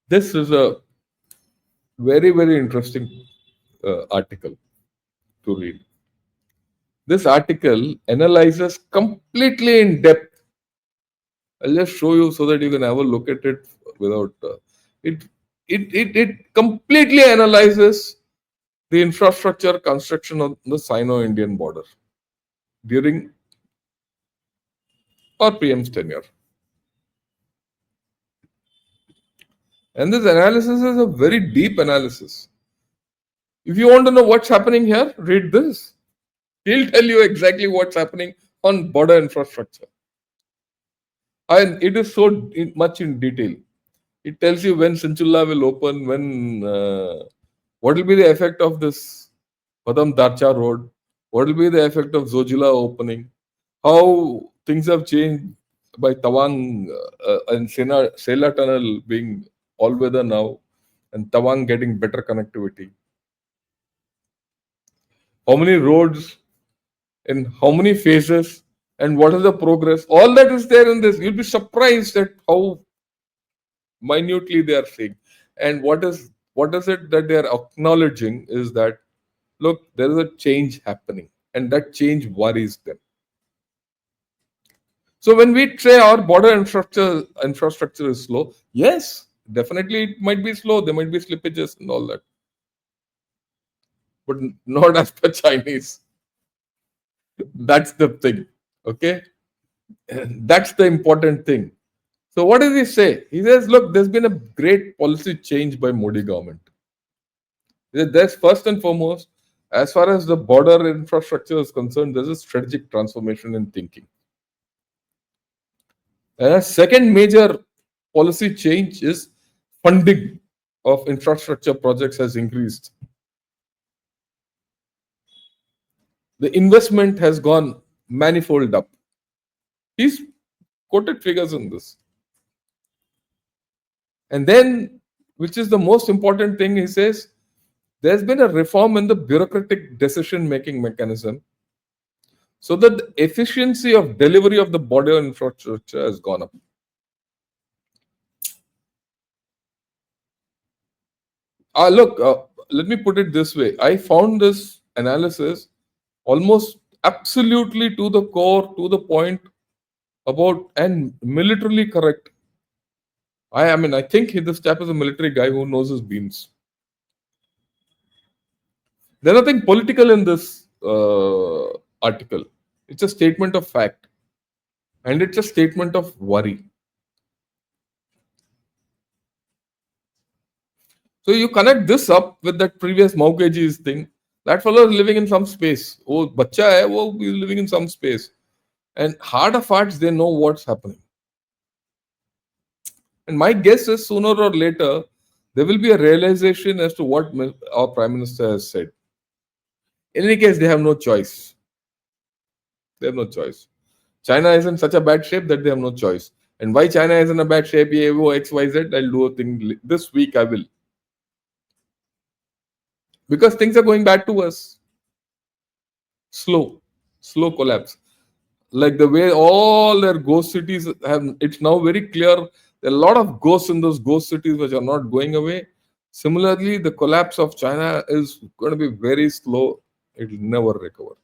This is a very, very interesting article to read. This article analyzes completely in depth. I'll just show you so that you can have a look at it without it. It completely analyzes the infrastructure construction on the Sino-Indian border during our PM's tenure. And this analysis is a very deep analysis. If you want to know what's happening here, read this. He'll tell you exactly what's happening on border infrastructure. And it is so much in detail. It tells you when Sinchulla will open, what will be the effect of this Padam Darcha road, what will be the effect of Zojila opening, how things have changed by Tawang and Sela tunnel being all weather now, and Tawang getting better connectivity. How many roads in how many phases and what is the progress? All that is there in this. You'll be surprised at how minutely they are saying. And what is it that they are acknowledging is that look, there is a change happening, and that change worries them. So when we say our border infrastructure is slow, yes, definitely it might be slow. There might be slippages and all that, but not as per Chinese. That's the thing. Okay, that's the important thing. So what does he say? He says, look, there's been a great policy change by Modi government. There's first and foremost, as far as the border infrastructure is concerned, there's a strategic transformation in thinking. And a second major policy change is funding of infrastructure projects has increased. The investment has gone manifold up. He's quoted figures on this. And then, which is the most important thing, he says, there's been a reform in the bureaucratic decision-making mechanism so that the efficiency of delivery of the border infrastructure has gone up. Let me put it this way. I found this analysis almost absolutely to the core, to the point about and militarily correct. I think this chap is a military guy who knows his beans. There's nothing political in this article. It's a statement of fact. And it's a statement of worry. So you connect this up with that previous Maukeji's thing. That fellow is living in some space. Oh, bacha hai, wo is living in some space. And heart of hearts, they know what's happening. And my guess is sooner or later, there will be a realization as to what our Prime Minister has said. In any case, they have no choice. They have no choice. China is in such a bad shape that they have no choice. And why China is in a bad shape, XYZ, I'll do a thing this week, I will. Because things are going bad to us. Slow collapse. Like the way all their ghost cities have, it's now very clear there are a lot of ghosts in those ghost cities which are not going away. Similarly, the collapse of China is going to be very slow. It will never recover.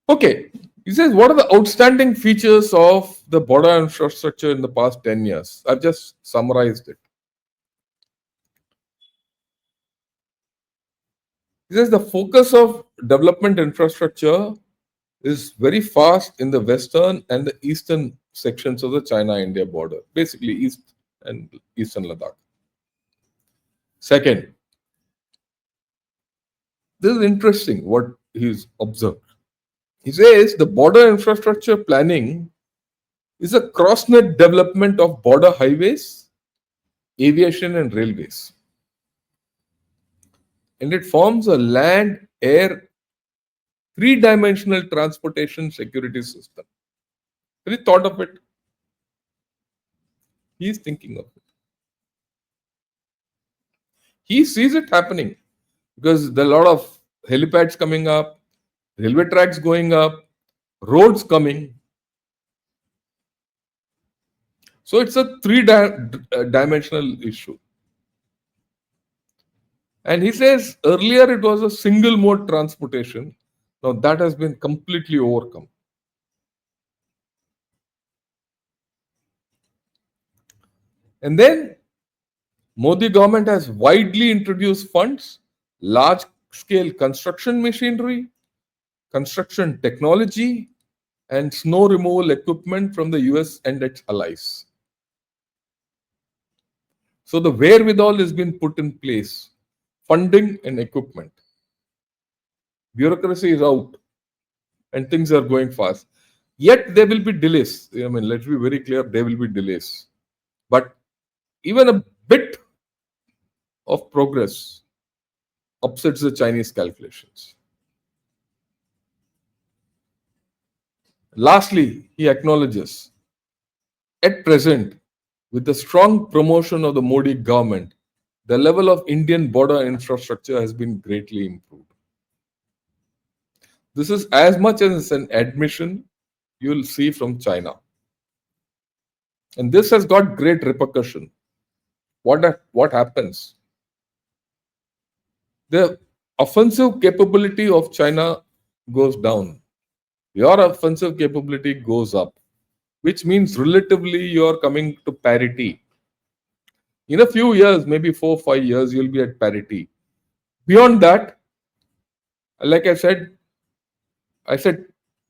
Okay, he says, what are the outstanding features of the border infrastructure in the past 10 years? I've just summarized it. He says the focus of development infrastructure is very fast in the western and the eastern sections of the China-India border, basically east and eastern Ladakh. Second, this is interesting what he's observed. He says the border infrastructure planning is a cross-net development of border highways, aviation and railways. And it forms a land, air, three-dimensional transportation security system. Have you thought of it? He is thinking of it. He sees it happening because there are a lot of helipads coming up, railway tracks going up, roads coming. So it's a dimensional issue. And he says earlier it was a single mode transportation. Now that has been completely overcome. And then Modi government has widely introduced funds, large scale construction machinery, construction technology, and snow removal equipment from the US and its allies. So the wherewithal has been put in place, funding and equipment. Bureaucracy is out and things are going fast. Yet there will be delays. I mean, let's be very clear, there will be delays. But even a bit of progress upsets the Chinese calculations. Lastly, he acknowledges at present, with the strong promotion of the Modi government, the level of Indian border infrastructure has been greatly improved. This is as much as an admission you will see from China. And this has got great repercussion. What happens? The offensive capability of China goes down. Your offensive capability goes up, which means relatively you are coming to parity. In a few years, maybe 4 or 5 years, you'll be at parity. Beyond that, like I said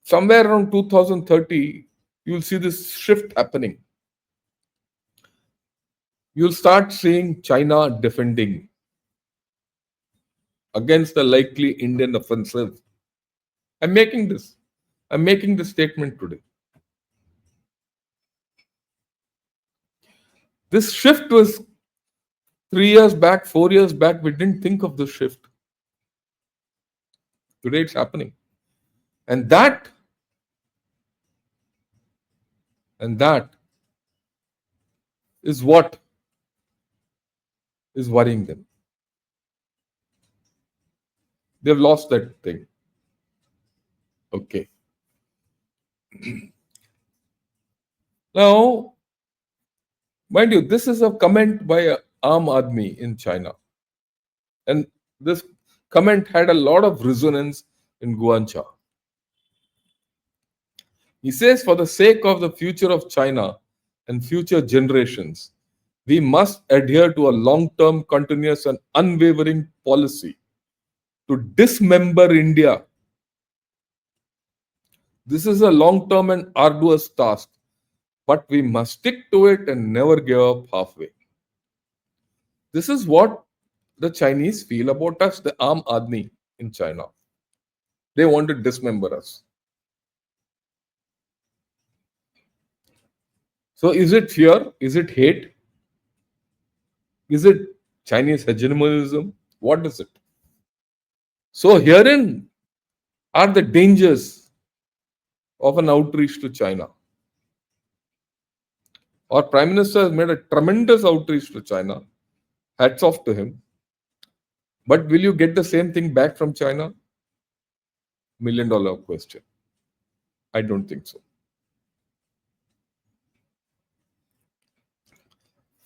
somewhere around 2030, you'll see this shift happening. You'll start seeing China defending against the likely Indian offensive. I'm making this. I'm making this statement today. This shift was 3 years back, 4 years back. We didn't think of this shift. Today it's happening. And that is what is worrying them. They've lost that thing. Okay. Now, mind you, this is a comment by Aam Aadmi in China. And this comment had a lot of resonance in Guancha. He says, for the sake of the future of China and future generations, we must adhere to a long-term, continuous and unwavering policy to dismember India. This is a long-term and arduous task, but we must stick to it and never give up halfway. This is what the Chinese feel about us, the Aam Aadmi in China. They want to dismember us. So is it fear? Is it hate? Is it Chinese hegemonism? What is it? So herein are the dangers of an outreach to China. Our Prime Minister has made a tremendous outreach to China. Hats off to him. But will you get the same thing back from China? $1 million question. I don't think so.